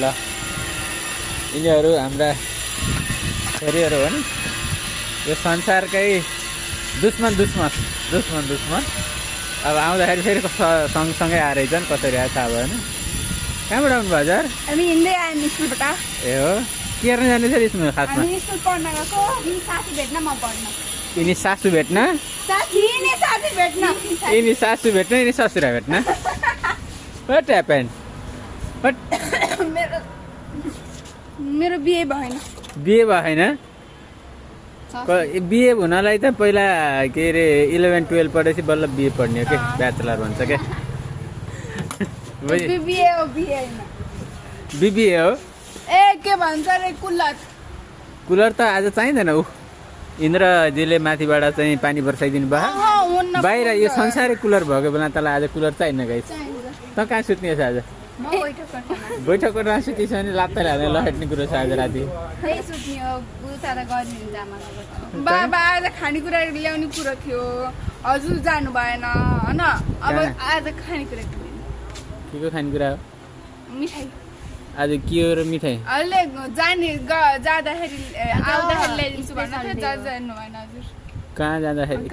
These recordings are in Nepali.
ल यिनीहरू हाम्रा छोरीहरू हो नि यो संसारकै दुश्मन दुश्मन दुश्मन दुश्मन अब आउँदाखेरि फेरि सँगसँगै आएर चाहिँ कसरी आयो थाहा भएन कहाँबाट आउनु भयो हजुर हामी हिँड्दै आयौँ स्कुलबाट ए हो के गर्न जाने छ स्कुल खासमा हामी स्कुल पढ्न गएको साथी भेट्न म पढ्न यिनी सासू भेट्न साथी भेट्न यिनी सासू भेट्न यिनी ससुरा भेट्न What happened? What? मेरो बिहे भएन बिहे भएन बिहे हुनलाई त पहिला के अरे 11-12 पढेपछि बल्ल बिहे पढ्ने हो कि ब्याचलर भन्छ क्या बिहे हो बिहे होइन बिबिए हो ए के भन्छ रे कुलर कुलर त आज चाहिँदैन ऊ इन्द्रजीले माथिबाट चाहिँ पानी बर्साइदिनु भयो बाहिर यो संसारै कुलर भएको बेला तँलाई आज कुलर चाहिन्न गाइस त कहाँ सुत्ने छ आज बैठक कोठामा सुतिस भने लात्ता हाल्ने लहेट्ने कुरो छ आज राति बाबा आज खानेकुरा ल्याउने कुरो थियो हजुर जानु भएन होइन अब आज खानेकुरा के को खानेकुरा हो मिठाई आज के हो र मिठाई अहिले जाने जाँदाखेरि आउँदाखेरि ल्याइदिन्छु भन्नु थियो जानु भएन हजुर कहाँ जाँदाखेरि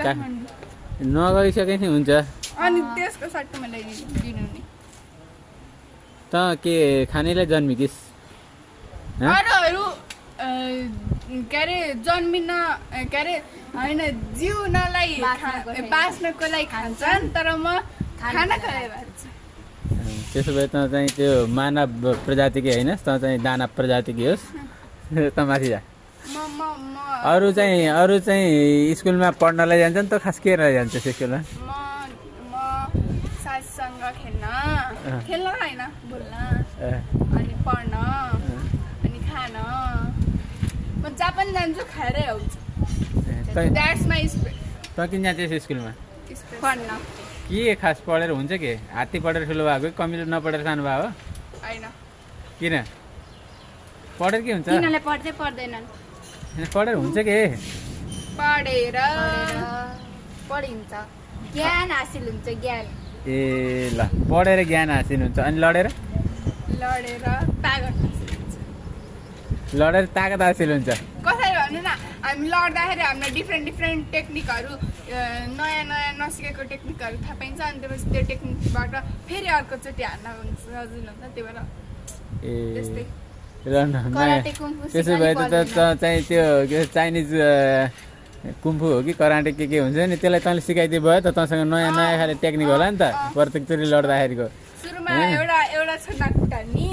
नगइसके नि हुन्छ अनि त्यसको सट्टामा ल्याइदिनु नि त के खानेलाई जन्मिकिस् अरूहरू के अरे जन्मिन के अरे होइन जिउनलाई बाँच्नको लागि खान्छन् तर म खाना खाएर बाँच्छु त्यसो भए त चाहिँ त्यो मानव प्रजातिकै होइन त चाहिँ दानव प्रजातिकै होस् त माथि जा अरू चाहिँ स्कुलमा पढ्नलाई जान्छन् त खास के जान्छ स्कुलमा म साथीसँग खेल्न होइन बोल्न अनि पढ्न अनि खान म जहाँ पनि जान्छु खाएरै आउँछु द्याट्स माई स्पिड त किन जान्छस् स्कुलमा पढ्न के खास पढेर हुन्छ के हात्ती पढेर ठुलो भएको कमिलो नपढेर सानो भयो होइन किन पढेर के हुन्छ तिनीहरूले पढ्दै पढ्दैनन् पढेर हुन्छ के पढेर पढिन्छ ज्ञान हासिल हुन्छ ज्ञान ए ल पढेर ज्ञान हासिल हुन्छ अनि लडेर तागत हासिल हुन्छ कसरी भन्नु न हामी लड्दाखेरि हामीलाई डिफ्रेन्ट टेक्निकहरू नयाँ नसिकेको टेक्निकहरू थाहा पाइन्छ अनि त्यसपछि त्यो टेक्निकबाट फेरि अर्कोचोटि हान्न सजिलो हुन्छ त्यही भएर ए त्यसो भए त चाहिँ त्यो के चाइनिज कुम्फु हो कि कराटे के हुन्छ नि त्यसलाई तैँले सिकाइदियो भयो त तँसँग नयाँ खाले टेक्निक होला नि त प्रत्येकचोटि लड्दाखेरिको सुरुमा एउटा छोटा खुट्टा नि